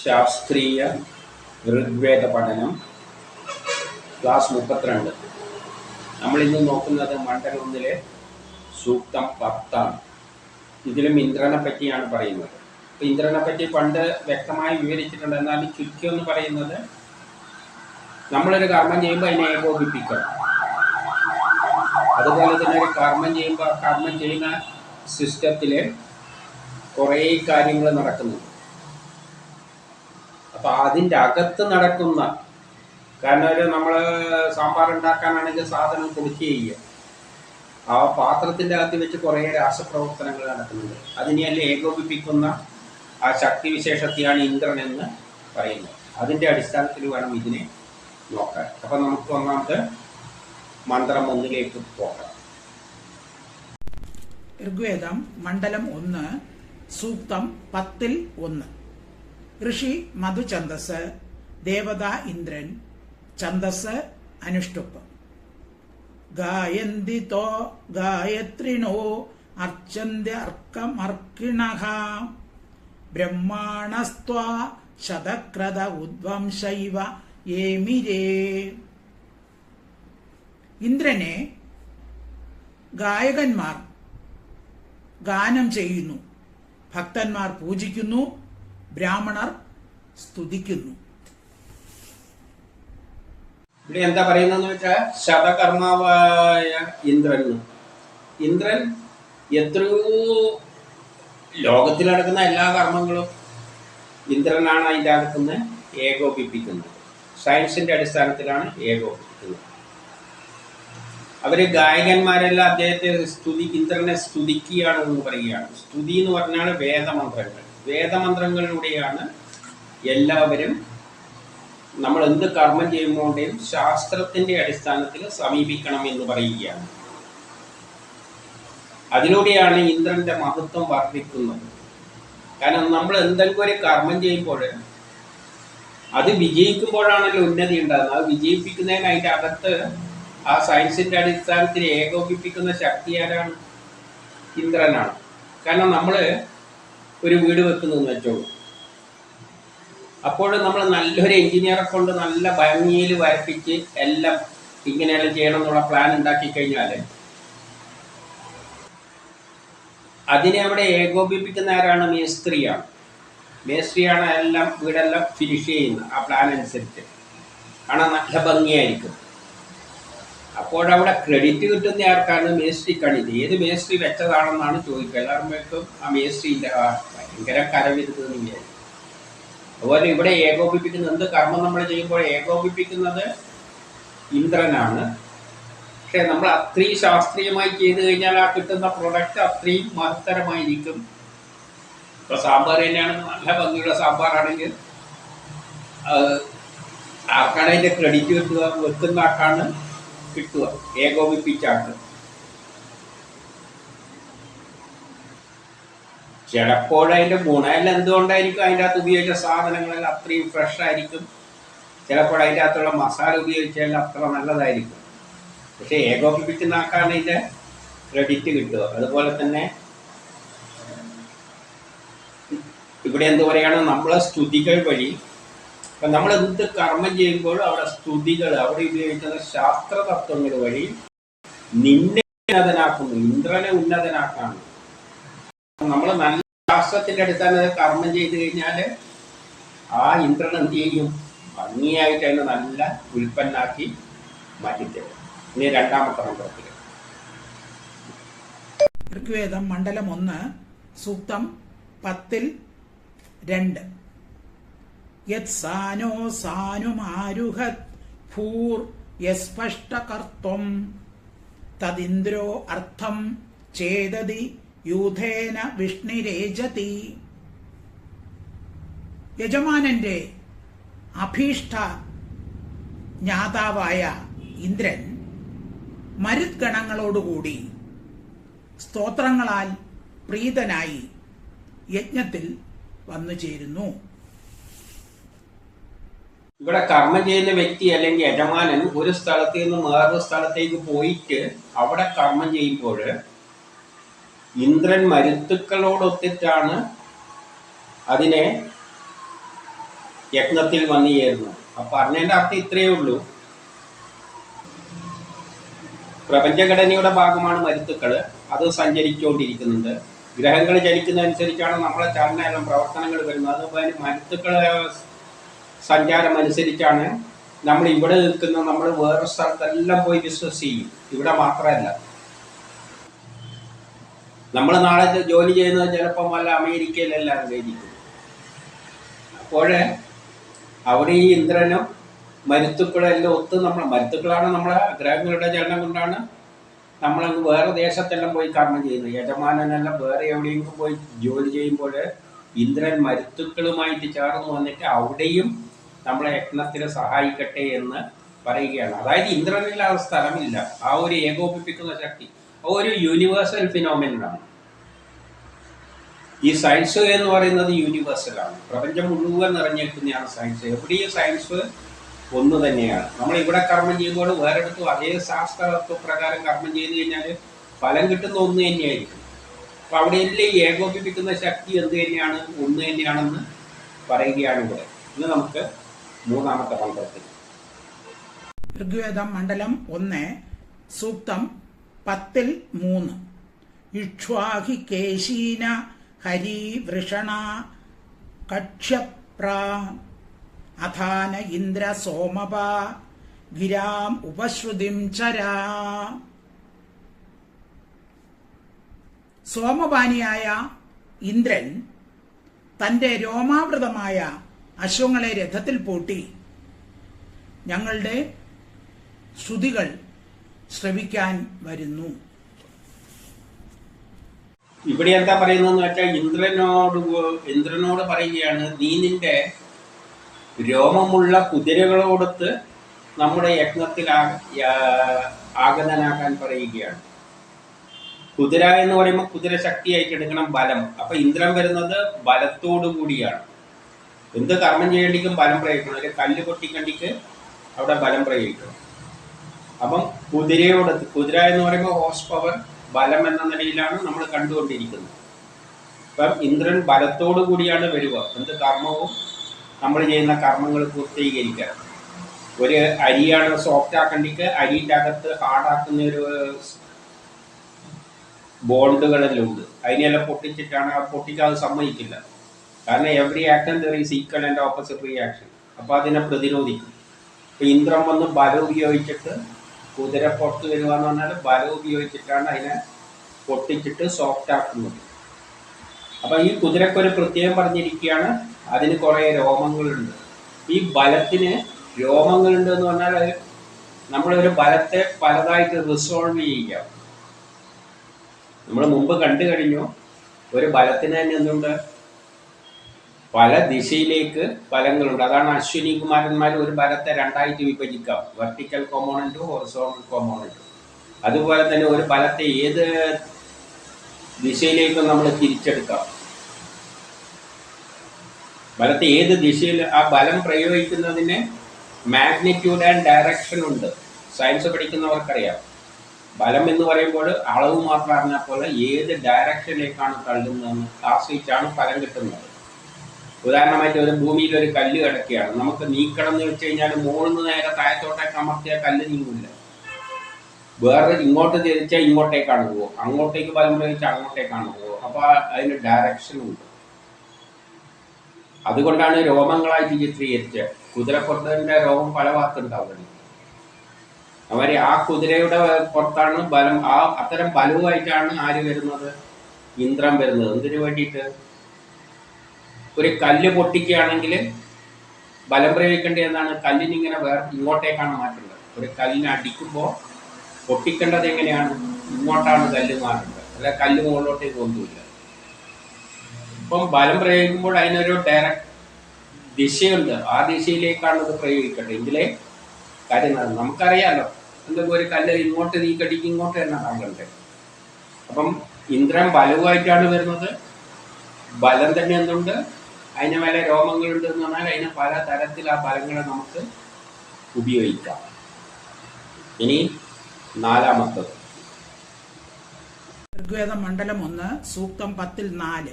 ശാസ്ത്രീയ ഋഗ്വേദ പഠനം ക്ലാസ് 32. നമ്മളിന്ന് നോക്കുന്നത് മണ്ഡലം 1 സൂക്തം 10 ആണ്. ഇതിലും ഇന്ദ്രനെ പറ്റിയാണ് പറയുന്നത്. ഇന്ദ്രനെ പറ്റി പണ്ട് വ്യക്തമായി വിവരിച്ചിട്ടുണ്ട്. എന്നാൽ ചുരുക്കി എന്ന് പറയുന്നത്, നമ്മളൊരു കർമ്മം ചെയ്യുമ്പോൾ അതിനെ ഏകോപിപ്പിക്കണം. അതുപോലെ തന്നെ ഒരു കർമ്മം ചെയ്യുമ്പോൾ ആ കർമ്മം ചെയ്യുന്ന സിസ്റ്റത്തിൽ കുറേ കാര്യങ്ങൾ നടക്കുന്നുണ്ട്. അപ്പോൾ അതിൻ്റെ അകത്ത് നടക്കുന്ന, കാരണം നമ്മൾ സാമ്പാർ ഉണ്ടാക്കാനാണെങ്കിൽ സാധനം പൊടിച്ച് ചെയ്യുക, ആ പാത്രത്തിൻ്റെ അകത്ത് വെച്ച് കുറേ രാസപ്രവർത്തനങ്ങൾ നടക്കുന്നുണ്ട്. അതിനെയല്ലേ ഏകോപിപ്പിക്കുന്ന ആ ശക്തിവിശേഷത്തെയാണ് ഇന്ദ്രൻ എന്ന് പറയുന്നത്. അതിൻ്റെ അടിസ്ഥാനത്തിൽ വേണം ഇതിനെ നോക്കാൻ. അപ്പം നമുക്ക് ഒന്നാമത്തെ മന്ത്രം 1 പോകാം. ഋഗ്വേദം മണ്ഡലം 1 സൂക്തം 10-1. ഋഷി മധുഛന്ദസ്, ദേവത ഇന്ദ്രൻ, ഛന്ദസ് അനുഷ്ടുപ്പ്. ഗായന്തി തോ ഗായത്രിണോ അർച്ചന്ത്യ അർക്കമർക്കിണഃ ബ്രഹ്മാണസ്ത്വാ ശതക്രത ഉദ്വംശൈവ ഏമിരേ. ഇന്ദ്രനെ ഗായകന്മാർ ഗാനം ചെയ്യുന്നു, ഭക്തന്മാർ പൂജിക്കുന്നു, ബ്രാഹ്മണർ സ്തുതിക്കുന്നു. ഇവിടെ എന്താ പറയുന്നതെന്ന് വെച്ചാൽ, ശതകർമാവായ ഇന്ദ്രൻ എത്രയോ ലോകത്തിൽ നടക്കുന്ന എല്ലാ കർമ്മങ്ങളും ഇന്ദ്രനാണ് അതിൻ്റെ അകത്തുനിന്ന് ഏകോപിപ്പിക്കുന്നത്. സയൻസിന്റെ അടിസ്ഥാനത്തിലാണ് ഏകോപിപ്പിക്കുന്നത്. അവര് ഗായകന്മാരെല്ലാം അദ്ദേഹത്തെ ഇന്ദ്രനെ സ്തുതിക്കുകയാണെന്ന് പറയുകയാണ്. സ്തുതി എന്ന് പറഞ്ഞാൽ വേദമന്ത്രങ്ങളിലൂടെയാണ് എല്ലാവരും നമ്മൾ എന്ത് കർമ്മം ചെയ്യുമ്പോഴേയും ശാസ്ത്രത്തിന്റെ അടിസ്ഥാനത്തിൽ സമീപിക്കണം എന്ന് പറയുകയാണ്. അതിലൂടെയാണ് ഇന്ദ്രന്റെ മഹത്വം വർദ്ധിക്കുന്നത്. കാരണം നമ്മൾ എന്തെങ്കിലും ഒരു കർമ്മം ചെയ്യുമ്പോൾ അത് വിജയിക്കുമ്പോഴാണല്ലോ ഉന്നതി ഉണ്ടാകുന്നത്. അത് വിജയിപ്പിക്കുന്നതിന് അതിൻ്റെ അകത്ത് ആ സയൻസിന്റെ അടിസ്ഥാനത്തിൽ ഏകോപിപ്പിക്കുന്ന ശക്തി ആരാണ്? ഇന്ദ്രനാണ്. കാരണം നമ്മൾ ഒരു വീട് വെക്കുന്നതെന്ന് വെച്ചോളൂ, അപ്പോൾ നമ്മൾ നല്ലൊരു എഞ്ചിനീയറെ കൊണ്ട് നല്ല ഭംഗിയിൽ വരപ്പിച്ച് എല്ലാം ഇങ്ങനെയെല്ലാം ചെയ്യണം എന്നുള്ള പ്ലാൻ ഉണ്ടാക്കി കഴിഞ്ഞാൽ അതിനെ അവിടെ ഏകോപിപ്പിക്കുന്ന ആരാണ്? മേസ്ത്രിയാണ് എല്ലാം വീടെല്ലാം ഫിനിഷ് ചെയ്യുന്നത് ആ പ്ലാൻ അനുസരിച്ച്. കാണാൻ നല്ല ഭംഗിയായിരിക്കും. അപ്പോഴവിടെ ക്രെഡിറ്റ് കിട്ടുന്ന ആർക്കാണ്? മേസ്ത്രിക്കാണ്. ഇത് ഏത് മേസ്ത്രി വെച്ചതാണെന്നാണ് ചോദിക്കുക. എല്ലാവർക്കും ആ മേസ്ത്രിൻ്റെ ഭയങ്കര കരവിരുതെന്ന് വിചാരിക്കും. അതുപോലെ ഇവിടെ ഏകോപിപ്പിക്കുന്ന എന്ത് കർമ്മം നമ്മൾ ചെയ്യുമ്പോൾ ഏകോപിപ്പിക്കുന്നത് ഇന്ദ്രനാണ്. പക്ഷെ നമ്മൾ അത്രയും ശാസ്ത്രീയമായി ചെയ്തു കഴിഞ്ഞാൽ ആ കിട്ടുന്ന പ്രൊഡക്റ്റ് അത്രയും മഹത്തരമായിരിക്കും. ഇപ്പൊ സാമ്പാർ തന്നെയാണ്, നല്ല ഭംഗിയുള്ള സാമ്പാറാണെങ്കിൽ ആർക്കാണ് അതിൻ്റെ ക്രെഡിറ്റ് കിട്ടുക? വെക്കുന്ന ആൾക്കാണ് കിട്ടുക, ഏകോപിപ്പിച്ചാക്ക്. ചിലപ്പോഴതിൻ്റെ ഗുണമെല്ലാം എന്തുകൊണ്ടായിരിക്കും? അതിൻ്റെ അകത്ത് ഉപയോഗിച്ച സാധനങ്ങളെല്ലാം അത്രയും ഫ്രഷ് ആയിരിക്കും. ചിലപ്പോൾ അതിൻ്റെ അകത്തുള്ള മസാല ഉപയോഗിച്ചാൽ അത്ര നല്ലതായിരിക്കും. പക്ഷെ ഏകോപിപ്പിക്കുന്ന ആൾക്കാണ് ഇതിൻ്റെ ക്രെഡിറ്റ് കിട്ടുക. അതുപോലെ തന്നെ ഇവിടെ എന്ത് പറയുകയാണ്? നമ്മളെ സ്തുതികൾ വഴി, അപ്പം നമ്മൾ എന്ത് കർമ്മം ചെയ്യുമ്പോൾ അവിടെ സ്തുതികൾ, അവിടെ ഉപയോഗിക്കുന്ന ശാസ്ത്ര തത്വങ്ങൾ വഴി നിന്നെ ഉന്നതനാക്കുന്നു, ഇന്ദ്രനെ ഉന്നതനാക്കാണ്. നമ്മൾ നല്ല ശാസ്ത്രത്തിന്റെ അടിസ്ഥാനത്തിൽ കർമ്മം ചെയ്ത് കഴിഞ്ഞാൽ ആ ഇന്ദ്രൻ എന്ത് ചെയ്യും? ഭംഗിയായിട്ട് അതിനെ നല്ല ഉൽപ്പന്നാക്കി മാറ്റിത്തരും. ഇനി രണ്ടാമത്തെ മന്ത്രത്തിൽ ഋഗ്വേദം മണ്ഡലം 1 സൂക്തം 10-2. യത് സാനോ സാനുമാരുഹത് ഭൂർ യസ്പഷ്ടകർത്തും തദിന്ദ്രോ അർത്ഥം ചേതതി യൂഥേന വിഷ്ണിരേജതി. യജമാനന്റെ അഭീഷ്ട ജ്ഞാതാവായ ഇന്ദ്രൻ മരുദ്ഗണങ്ങളോടുകൂടി സ്തോത്രങ്ങളാൽ പ്രീതനായി യജ്ഞത്തിൽ വന്നു ചേരുന്നു. ഇവിടെ കർമ്മം ചെയ്യുന്ന വ്യക്തി അല്ലെങ്കിൽ യജമാനൻ ഒരു സ്ഥലത്ത് നിന്ന് വേറൊരു സ്ഥലത്തേക്ക് പോയിട്ട് അവിടെ കർമ്മം ചെയ്യുമ്പോൾ ഇന്ദ്രൻ മരുത്തുക്കളോടൊത്തിട്ടാണ് അതിനെ യജ്ഞത്തിൽ വന്നു ചേരുന്നത്. അപ്പൊ പറഞ്ഞതിന്റെ അർത്ഥം ഇത്രയേ ഉള്ളൂ. പ്രപഞ്ചഘടനയുടെ ഭാഗമാണ് മരുത്തുക്കൾ. അത് സഞ്ചരിച്ചുകൊണ്ടിരിക്കുന്നുണ്ട്. ഗ്രഹങ്ങൾ ചലിക്കുന്നതനുസരിച്ചാണ് നമ്മളെ ചലനം പ്രവർത്തനങ്ങൾ വരുന്നത്. അതുപോലെ മരുത്തുക്കളെ സഞ്ചാരം അനുസരിച്ചാണ് നമ്മൾ ഇവിടെ നിൽക്കുന്ന നമ്മൾ വേറെ സ്ഥലത്തെല്ലാം പോയി ബിസിനസ് ചെയ്യും. ഇവിടെ മാത്രമല്ല, നമ്മൾ നാളെ ജോലി ചെയ്യുന്നത് ചിലപ്പം വല്ല അമേരിക്കയിലെല്ലാം ആയിരിക്കും. അപ്പോൾ അവിടെ ഈ ഇന്ദ്രനും മരുത്തുക്കളെല്ലാം ഒത്ത് മരുത്തുക്കളാണ് നമ്മളെ ഗ്രഹങ്ങളുടെ ചലനം കൊണ്ടാണ് നമ്മളങ്ങ് വേറെ ദേശത്തെല്ലാം പോയി കർമ്മം ചെയ്യുന്നത്. യജമാനെല്ലാം വേറെ എവിടെയെങ്കിലും പോയി ജോലി ചെയ്യുമ്പോൾ ഇന്ദ്രൻ മരുത്തുക്കളുമായിട്ട് ചേർന്ന് വന്നിട്ട് അവിടെയും നമ്മളെ യജ്ഞത്തിന് സഹായിക്കട്ടെ എന്ന് പറയുകയാണ്. അതായത് ഇന്ദ്രനില്ലാതെ സ്ഥലമില്ല. ആ ഒരു ഏകോപിപ്പിക്കുന്ന ശക്തി ഒരു യൂണിവേഴ്സൽ ഫിനോമിനനാണ്. ഈ സയൻസ് എന്ന് പറയുന്നത് യൂണിവേഴ്സലാണ്. പ്രപഞ്ചം മുഴുവൻ നിറഞ്ഞിരിക്കുന്നതാണ് സയൻസ്. എവിടെയും സയൻസ് ഒന്ന് തന്നെയാണ്. നമ്മൾ ഇവിടെ കർമ്മം ചെയ്യുമ്പോൾ വേറെടുത്തും അതേ ശാസ്ത്ര പ്രകാരം കർമ്മം ചെയ്ത് കഴിഞ്ഞാൽ ഫലം കിട്ടുന്ന ഒന്ന് തന്നെയായിരിക്കും. അപ്പൊ അവിടെയെല്ലാം ഏകോപിപ്പിക്കുന്ന ശക്തി എന്ത് തന്നെയാണ്, ഒന്ന് തന്നെയാണെന്ന് പറയുകയാണ് ഇവിടെ. ഇന്ന് നമുക്ക് മൂന്നാമത്തെ മന്ത്രത്തിൽ ഋഗ്വേദം മണ്ഡലം 1 സൂക്തം 10-3 ഇക്ഷ്വാഹി കേശീന ഹരി വൃഷണ കക്ഷ്യപ്ര അഥാന ഇന്ദ്ര സോമപ ഗിരാം ഉപശ്രുതിം ചരാ. സോമപാനിയായ ഇന്ദ്രൻ തന്റെ രോമാവൃതമായ അശ്വങ്ങളെ രഥത്തിൽ പൂട്ടി ഞങ്ങളുടെ ശ്രുതികൾ ശ്രവിക്കാൻ വരുന്നു. ഇവിടെ എന്താ പറയുന്നതെന്ന് വെച്ചാൽ ഇന്ദ്രനോട് പറയുകയാണ്, നീ നിന്റെ രോമമുള്ള കുതിരകളോടൊത്ത് നമ്മുടെ യജ്ഞത്തിൽ ആഗതനാക്കാൻ പറയുകയാണ്. കുതിര എന്ന് പറയുമ്പോൾ കുതിര ശക്തിയായിട്ട് എടുക്കണം, ബലം. അപ്പൊ ഇന്ദ്രൻ വരുന്നത് ബലത്തോടു കൂടിയാണ്. എന്ത് കർമ്മം ചെയ്യേണ്ടിക്കും ബലം പ്രയോഗിക്കണം. ഒരു കല്ല് പൊട്ടിക്കണ്ടിക്ക് അവിടെ ബലം പ്രയോഗിക്കണം. അപ്പം കുതിരയോടൊത്ത്, കുതിര എന്ന് പറയുമ്പോൾ ഹോഴ്സ് പവർ, ബലം എന്ന നിലയിലാണ് നമ്മൾ കണ്ടുകൊണ്ടിരിക്കുന്നത്. അപ്പം ഇന്ദ്രൻ ബലത്തോടു കൂടിയാണ് വരിക. എന്ത് കർമ്മവും നമ്മൾ ചെയ്യുന്ന കർമ്മങ്ങൾ പൂർത്തീകരിക്കാൻ. ഒരു അരിയാണ് സോഫ്റ്റ് ആക്കണ്ടിക്ക് അരിൻ്റെ അകത്ത് ഹാർഡാക്കുന്ന ഒരു ബോണ്ടുകളെല്ലാം ഉണ്ട്. അതിനെല്ലാം പൊട്ടിച്ചിട്ടാണ്, പൊട്ടിക്കാതെ സമ്മതിക്കില്ല. കാരണം every action there is equal and opposite reaction. അപ്പോൾ അതിനെ പ്രതിരോധിക്കും. ഇപ്പം ഇന്ദ്രൻ വന്ന് ബലം ഉപയോഗിച്ചിട്ട് കുതിര പുറത്ത് വരിക എന്ന് പറഞ്ഞാൽ ബലം ഉപയോഗിച്ചിട്ടാണ് അതിനെ പൊട്ടിച്ചിട്ട് സോഫ്റ്റ് ആക്കുന്നത്. അപ്പം ഈ കുതിരക്കൊരു പ്രത്യേകം പറഞ്ഞിരിക്കുകയാണ്, അതിന് കുറേ രോമങ്ങളുണ്ട്. ഈ ബലത്തിന് രോമങ്ങളുണ്ട് എന്ന് പറഞ്ഞാൽ നമ്മളൊരു ബലത്തെ പലതായിട്ട് റിസോൾവ് ചെയ്യാം. നമ്മൾ മുമ്പ് കണ്ടു കഴിഞ്ഞു, ഒരു ബലത്തിന് തന്നെ എന്തുണ്ട്, പല ദിശയിലേക്ക് ബലങ്ങളുണ്ട്. അതാണ് അശ്വിനി കുമാരന്മാർ ഒരു ബലത്തെ രണ്ടായിട്ട് വിഭജിക്കാം, വെർട്ടിക്കൽ കോമ്പോണൻറ്റും ഹൊറിസോണ്ടൽ കോമ്പോണൻറ്റും. അതുപോലെ തന്നെ ഒരു ബലത്തെ ഏത് ദിശയിലേക്കും നമ്മൾ തിരിച്ചെടുക്കാം. ബലത്തെ ഏത് ദിശയിൽ ആ ബലം പ്രയോഗിക്കുന്നതിന് മാഗ്നിറ്റ്യൂഡ് ആൻഡ് ഡയറക്ഷൻ ഉണ്ട്. സയൻസ് പഠിക്കുന്നവർക്കറിയാം. ബലം എന്ന് പറയുമ്പോൾ അളവ് മാത്രം അറിഞ്ഞാൽ പോലെ ഏത് ഡയറക്ഷനിലേക്കാണ് തള്ളുന്നതെന്ന് ആശ്രയിച്ചാണ് ഫലം കിട്ടുന്നത്. ഉദാഹരണമായിട്ട് ഒരു ഭൂമിയിൽ ഒരു കല്ല് കിടക്കുകയാണ്, നമുക്ക് നീക്കണം എന്ന് വെച്ച് കഴിഞ്ഞാൽ മുകളിൽ നിന്ന് നേരെ താഴത്തോട്ടേക്ക് അമർത്തിയ കല്ല് നീങ്ങില്ല. വേറെ ഇങ്ങോട്ട് തിരിച്ചാൽ ഇങ്ങോട്ടേക്കാണ് പോകും, അങ്ങോട്ടേക്ക് ബലം പ്രയോഗിച്ചാൽ അങ്ങോട്ടേക്കാണ് പോകും. അപ്പോൾ അതിന് ഡയറക്ഷൻ ഉണ്ട്. അതുകൊണ്ടാണ് രോമങ്ങളായിട്ട് ചിത്രീകരിച്ചത്. കുതിരപ്പുറത്തിൻ്റെ രോമം പല ഭാഗത്തുണ്ടാവുന്നത്. അവർ ആ കുതിരയുടെ പുറത്താണ് ബലം. അത്തരം ബലവുമായിട്ടാണ് ആര് വരുന്നത്, ഇന്ദ്രൻ വരുന്നത്. എന്തിനു വേണ്ടിയിട്ട്, ഒരു കല്ല് പൊട്ടിക്കുകയാണെങ്കിൽ ബലം പ്രയോഗിക്കേണ്ടത് എന്നാണ്, കല്ലിനിങ്ങനെ ഇങ്ങോട്ടേക്കാണ് മാറ്റേണ്ടത്. ഒരു കല്ലിനെ അടിക്കുമ്പോൾ പൊട്ടിക്കേണ്ടത് എങ്ങനെയാണ്, ഇങ്ങോട്ടാണ് കല്ല് മാറേണ്ടത്, അല്ല കല്ല് മുകളിലോട്ടേക്ക് ഒന്നുമില്ല. ഇപ്പം ബലം പ്രയോഗിക്കുമ്പോൾ അതിനൊരു ഡയറക്റ്റ് ദിശയുണ്ട്, ആ ദിശയിലേക്കാണ് ഇത് പ്രയോഗിക്കേണ്ടത്. എങ്കിലേ കാര്യം നമുക്കറിയാമല്ലോ, എന്തെങ്കിലും ഒരു കല്ല് ഇങ്ങോട്ട് നീക്കടിക്ക് ഇങ്ങോട്ട് തന്നെ താങ്കണ്ടേ. അപ്പം ഇന്ദ്രൻ ബലവുമായിട്ടാണ് വരുന്നത്. ബലം തന്നെ എന്തുണ്ട്, അതിന് മേലെ രോമങ്ങളുണ്ട് എന്ന് പറഞ്ഞാൽ അതിന് പല തരത്തിൽ ആ ബലങ്ങളെ നമുക്ക് ഉപയോഗിക്കാം. ഇനി നാലാമത്തത് ഋഗ്വേദം മണ്ഡലം 1 സൂക്തം 10-4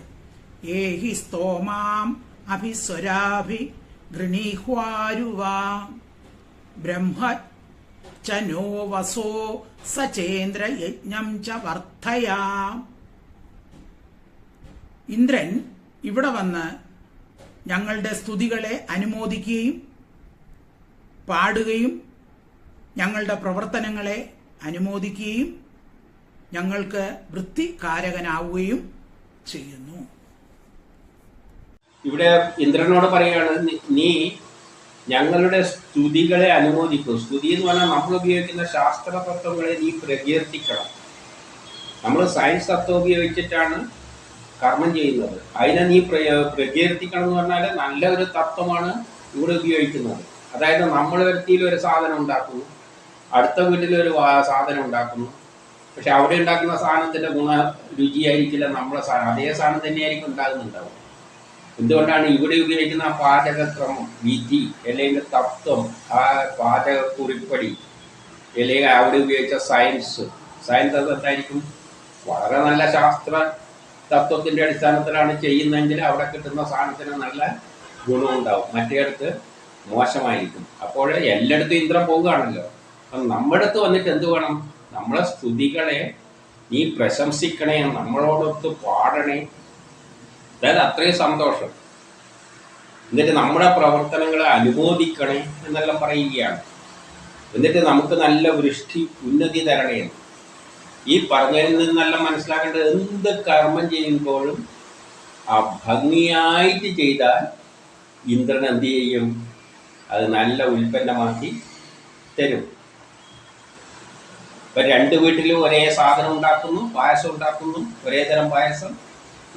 ഏഹി സ്തോമാം അഭിസ്വരാഭി ഗൃണീഹ്വാരുവാ ബ്രഹ്മചനോ വസോ സചേന്ദ്ര യജ്ഞം ച വർദ്ധയാ. ഇന്ദ്രൻ ഇവിടെ വന്ന് ഞങ്ങളുടെ സ്തുതികളെ അനുമോദിക്കുകയും പാടുകയും ഞങ്ങളുടെ പ്രവർത്തനങ്ങളെ അനുമോദിക്കുകയും ഞങ്ങൾക്ക് വൃത്തികാരകനാവുകയും ചെയ്യുന്നു. ഇവിടെ ഇന്ദ്രനോട് പറയുകയാണ്, നീ ഞങ്ങളുടെ സ്തുതികളെ അനുമോദിക്കൂ. സ്തുതി എന്ന് പറഞ്ഞാൽ നമ്മൾ ഉപയോഗിക്കുന്ന ശാസ്ത്ര തത്വങ്ങളെ നീ പ്രകീർത്തിക്കണം. നമ്മൾ സയൻസ് തത്വം ഉപയോഗിച്ചിട്ടാണ് കർമ്മം ചെയ്യുന്നത്. അതിനെ നീ പ്രകീർത്തിക്കണം എന്ന് പറഞ്ഞാൽ നല്ല ഒരു തത്വമാണ് ഇവിടെ ഉപയോഗിക്കുന്നത്. അതായത് നമ്മൾ വ്യക്തിയിൽ ഒരു സാധനം ഉണ്ടാക്കുന്നു, അടുത്ത വീട്ടിലൊരു സാധനം ഉണ്ടാക്കുന്നു. പക്ഷെ അവിടെ ഉണ്ടാക്കുന്ന സാധനത്തിൻ്റെ രുചിയായിരിക്കില്ല നമ്മളെ സാധനം, അതേ സാധനം തന്നെയായിരിക്കും ഉണ്ടാകുന്നുണ്ടാവും. എന്തുകൊണ്ടാണ് ഇവിടെ ഉപയോഗിക്കുന്ന പാചകക്രമം, വിധി, അല്ലെങ്കിൽ തത്വം, ആ പാചകക്കുറിപ്പടി, അല്ലെങ്കിൽ അവിടെ ഉപയോഗിച്ച സയൻസ് എന്തായിരിക്കും? വളരെ നല്ല ശാസ്ത്ര തത്വത്തിൻ്റെ അടിസ്ഥാനത്തിലാണ് ചെയ്യുന്നതെങ്കിൽ അവിടെ കിട്ടുന്ന സാധനത്തിന് നല്ല ഗുണമുണ്ടാവും, മറ്റേടത്ത് മോശമായിരിക്കും. അപ്പോൾ എല്ലായിടത്തും ഇന്ദ്രൻ പോവുകയാണല്ലോ. അപ്പം നമ്മുടെ അടുത്ത് വന്നിട്ട് എന്ത് വേണം? നമ്മളെ സ്തുതികളെ നീ പ്രശംസിക്കണേ, നമ്മളോടൊത്ത് പാടണേ. അതായത് അത്രയും സന്തോഷം. എന്നിട്ട് നമ്മുടെ പ്രവർത്തനങ്ങളെ അനുമോദിക്കണേ എന്നെല്ലാം പറയുകയാണ്. എന്നിട്ട് നമുക്ക് നല്ല വൃഷ്ടി ഉന്നതി തരണേ. ഈ പറഞ്ഞതിൽ നിന്നെല്ലാം മനസ്സിലാക്കേണ്ടത്, എന്ത് കർമ്മം ചെയ്യുമ്പോഴും ആ ഭംഗിയായിട്ട് ചെയ്താൽ ഇന്ദ്രൻ എന്ത് ചെയ്യും? അത് നല്ല ഉൽപ്പന്നമാക്കി തരും. ഇപ്പം രണ്ട് വീട്ടിലും ഒരേ സാധനം ഉണ്ടാക്കുന്നു, പായസം ഉണ്ടാക്കുന്നു, ഒരേ തരം പായസം.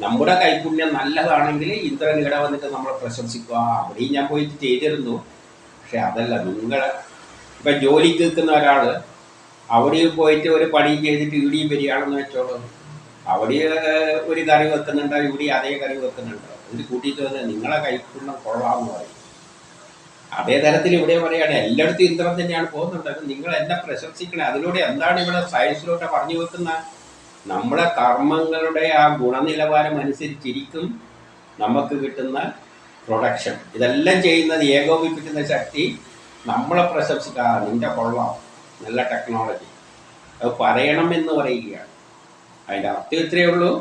നമ്മുടെ കൈപുണ്യം നല്ലതാണെങ്കിൽ ഇന്ദ്രൻ ഇവിടെ വന്നിട്ട് നമ്മളെ പ്രശംസിക്കുക. അവിടെയും ഞാൻ പോയിട്ട് ചെയ്തിരുന്നു. പക്ഷെ അതല്ല, നിങ്ങൾ ഇപ്പം ജോലിക്ക് നിൽക്കുന്ന ഒരാൾ അവിടെ പോയിട്ട് ഒരു പണി ചെയ്തിട്ട് ഇവിടെയും വരികയാണെന്ന് വെച്ചോളൂ. അവിടെ ഒരു കറി വെക്കുന്നുണ്ടോ, ഇവിടെ അതേ കറി വെക്കുന്നുണ്ടോ, ഇത് കൂട്ടിയിട്ട് വന്ന് നിങ്ങളെ കൈപ്പുണ്യം കൊള്ളാമെന്ന് പറയും. അതേ തരത്തിൽ ഇവിടെ പറയുകയാണ്, എല്ലായിടത്തും ഇന്ദ്രൻ തന്നെയാണ് പോകുന്നുണ്ട്, നിങ്ങൾ എന്നെ പ്രശംസിക്കണേ. അതിലൂടെ എന്താണ് ഇവിടെ സയൻസിലൂടെ പറഞ്ഞു വെക്കുന്ന? നമ്മളെ കർമ്മങ്ങളുടെ ആ ഗുണനിലവാരം അനുസരിച്ചിരിക്കും നമുക്ക് കിട്ടുന്ന പ്രൊഡക്ഷൻ. ഇതെല്ലാം ചെയ്യുന്നത് ഏകോപിപ്പിക്കുന്ന ശക്തി നമ്മളെ പ്രശംസിക്കുക, നിന്റെ കൊള്ളാം, നല്ല ടെക്നോളജി, അത് പറയണമെന്ന് പറയുകയാണ്. അതിൻ്റെ അർത്ഥം ഇത്രയേ ഉള്ളൂ,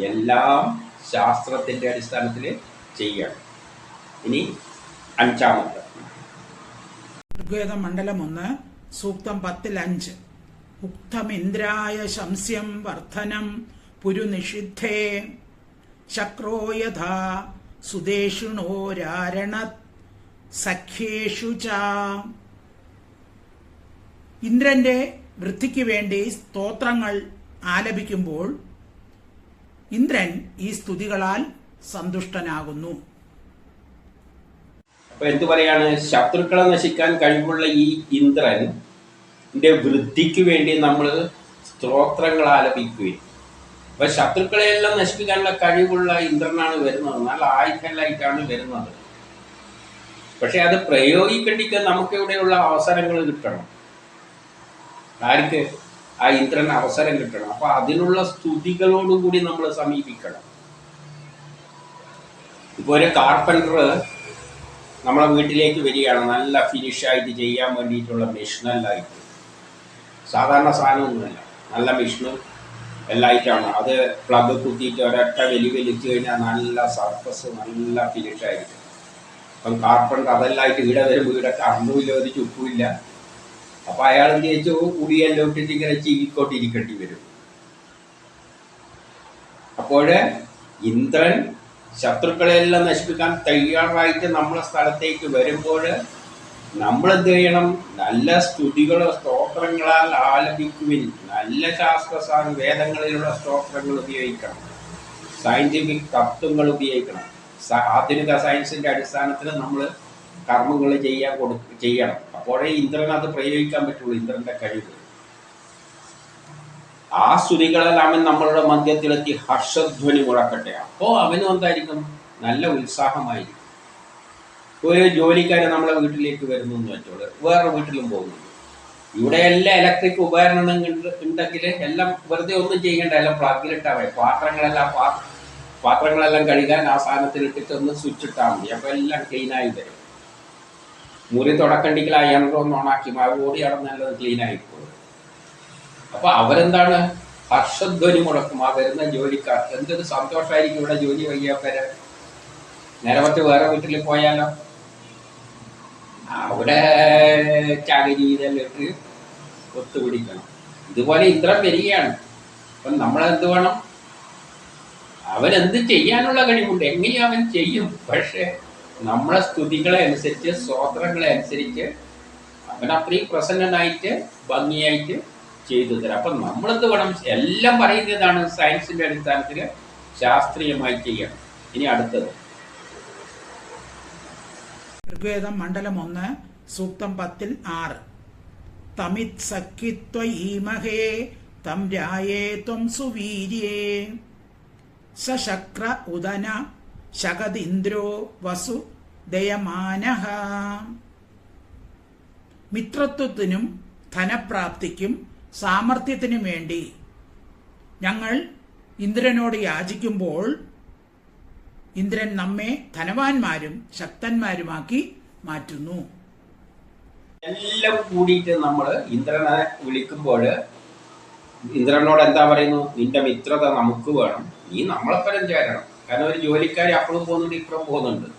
എല്ലാം ശാസ്ത്രത്തിൻ്റെ അടിസ്ഥാനത്തിൽ ചെയ്യണം. ഇനി അഞ്ചാമത്തെ ഋഗ്വേദം മണ്ഡലം 1 സൂക്തം 10-5. ഉക്തമിന്ദ്രായ ശംസ്യം വർദ്ധനം പുരുനിഷിദ്ധേ ശക്രോ യഥാ സുദേഷിണോരാരണത് സഖ്യേഷു ച. ഇന്ദ്രന്റെ വൃദ്ധിക്ക് വേണ്ടി സ്തോത്രങ്ങൾ ആലപിക്കുമ്പോൾ ഇന്ദ്രൻ ഈ സ്തുതികളാൽ സന്തുഷ്ടനാകുന്നു. അപ്പൊ എന്തു പറയാണ്? ശത്രുക്കളെ നശിക്കാൻ കഴിവുള്ള ഈ ഇന്ദ്രന്റെ വൃദ്ധിക്ക് വേണ്ടി നമ്മൾ സ്തോത്രങ്ങൾ ആലപിക്കുകയും, അപ്പൊ ശത്രുക്കളെയെല്ലാം നശിപ്പിക്കാനുള്ള കഴിവുള്ള ഇന്ദ്രനാണ് വരുന്നത്, നല്ല ആയുധങ്ങളായിട്ടാണ് വരുന്നത്. പക്ഷെ അത് പ്രയോഗിക്കേണ്ടിക്ക് നമുക്കിവിടെയുള്ള അവസരങ്ങൾ കിട്ടണം. ആർക്ക്? ആ ഇന്ദ്രന് അവസരം കിട്ടണം. അപ്പൊ അതിനുള്ള സ്തുതികളോടുകൂടി നമ്മൾ സമീപിക്കണം. ഇപ്പോൾ ഒരു കാർപ്പൻറ്റർ നമ്മളെ വീട്ടിലേക്ക് വരികയാണ്, നല്ല ഫിനിഷായിട്ട് ചെയ്യാൻ വേണ്ടിയിട്ടുള്ള മെഷീനെല്ലായിട്ട്. സാധാരണ സാധനമൊന്നുമല്ല, നല്ല മെഷീനും എല്ലായിട്ടാണ്. അത് പ്ലഗ് കുത്തിയിട്ട് ഒരൊറ്റ വലിച്ചു കഴിഞ്ഞാൽ നല്ല സർഫസ്, നല്ല ഫിനിഷായിരിക്കും. അപ്പം കാർപ്പൻറ്റർ അതെല്ലായിട്ട് ഈടെ വരുമ്പോൾ ഇവിടെ കറണ്ടുമില്ല, ഒരു ചുക്കുമില്ല. അപ്പം അയാൾ എന്ത് ചോദിച്ചു, കുടിയെല്ലാം ഇട്ടിട്ട് ഇങ്ങനെ ചീവിക്കോട്ടിരിക്കേണ്ടി വരും. അപ്പോൾ ഇന്ദ്രൻ ശത്രുക്കളെല്ലാം നശിപ്പിക്കാൻ തയ്യാറായിട്ട് നമ്മളെ സ്ഥലത്തേക്ക് വരുമ്പോൾ നമ്മളെന്ത് ചെയ്യണം? നല്ല സ്തുതികളോ സ്തോത്രങ്ങളാൽ ആലപിക്കുവിൻ. നല്ല വേദങ്ങളിലുള്ള സ്തോത്രങ്ങൾ ഉപയോഗിക്കണം, സയൻറ്റിഫിക് തത്വങ്ങൾ ഉപയോഗിക്കണം. ആധുനിക സയൻസിൻ്റെ അടിസ്ഥാനത്തിൽ നമ്മൾ കർമ്മങ്ങൾ ചെയ്യണം. അപ്പോഴേ ഇന്ദ്രൻ അത് പ്രയോഗിക്കാൻ പറ്റുള്ളൂ, ഇന്ദ്രൻ്റെ കഴിവ്. ആ സ്തുതികളെല്ലാം അവൻ നമ്മളുടെ മധ്യത്തിലെത്തി ഹർഷധ്വനി മുഴക്കട്ടെ. അപ്പോൾ അവനും എന്തായിരിക്കും? നല്ല ഉത്സാഹമായിരിക്കും. ഒരു ജോലിക്കാരൻ നമ്മളെ വീട്ടിലേക്ക് വരുന്നു എന്ന് വെച്ചോളൂ, വേറെ വീട്ടിലും പോകുന്നു. ഇവിടെ എല്ലാം ഇലക്ട്രിക് ഉപകരണങ്ങൾ ഉണ്ടെങ്കിൽ എല്ലാം വെറുതെ ഒന്നും ചെയ്യേണ്ട, എല്ലാം പ്ലഗിലിട്ടാൽ മതി. പാത്രങ്ങളെല്ലാം കഴുകാൻ ആ സാധനത്തിലിട്ടിട്ട് ഒന്ന് സ്വിച്ച് ഇട്ടാൽ മതി, അപ്പോൾ എല്ലാം ക്ലീനായി വരും. മുറി തുടക്കണ്ടിക്കൽ ആ യന്ത്രം ഒന്ന് ഓണാക്കി ഓടി നടന്നല്ലത് ക്ലീൻ ആയിപ്പോകും. അപ്പൊ അവരെന്താണ് ഹർഷധ്വനി മുടക്കും ആ വരുന്ന ജോലിക്കാർക്ക്. എന്തൊരു സന്തോഷമായിരിക്കും ഇവിടെ ജോലി വയ്യവരെ. നേരത്തെ വേറെ വീട്ടിൽ പോയാലോ അവിടെ ചാകരി ഇതെല്ലാം ഒത്തുപിടിക്കണം. ഇതുപോലെ ഇന്ദ്രൻ വരികയാണ്. അപ്പം നമ്മളെന്ത് വേണം? അവനെന്ത് ചെയ്യാനുള്ള കഴിവുണ്ട്, എങ്ങനെയും അവൻ ചെയ്യും. പക്ഷെ നമ്മളെ സ്തുതികളെ അനുസരിച്ച് സ്തോത്രങ്ങളെ അനുസരിച്ച് അവൻ അത്രയും പ്രസന്നനായിട്ട് ഭംഗിയായിട്ട് ചെയ്തു തരാം. അപ്പം നമ്മളെന്ത് വേണം? എല്ലാം പറയുന്നതാണ് സയൻസിന്റെ അടിസ്ഥാനത്തിൽ ശാസ്ത്രീയമായി ചെയ്യണം. ഇനി അടുത്തത് ഋഗ്വേദം മണ്ഡലം 1 സൂക്തം 10-6. തമിത് സഖിത്വീമഹേ തം രായേ ത്വം സുവീര്യേ സശക്ര ഉദന ശകദിന്ദ്രോ വസു ദയമാനഃ. മിത്രത്വത്തിനും ധനപ്രാപ്തിക്കും സാമർത്ഥ്യത്തിനും വേണ്ടി ഞങ്ങൾ ഇന്ദ്രനോട് യാചിക്കുമ്പോൾ ഇന്ദ്രൻ നമ്മെ ധനവാന്മാരും ശക്തന്മാരുമാക്കി മാറ്റുന്നു. എല്ലാം കൂടിയിട്ട് നമ്മൾ ഇന്ദ്രനെ വിളിക്കുമ്പോൾ ഇന്ദ്രനോട് എന്താ പറയുന്നു? നിന്റെ മിത്രത നമുക്ക് വേണം, നീ നമ്മളെപ്പരം ചേരണം. കാരണം ഒരു ജോലിക്കാരി അപ്പോഴും പോകുന്നുണ്ട് ഇപ്പുറം പോകുന്നുണ്ട്.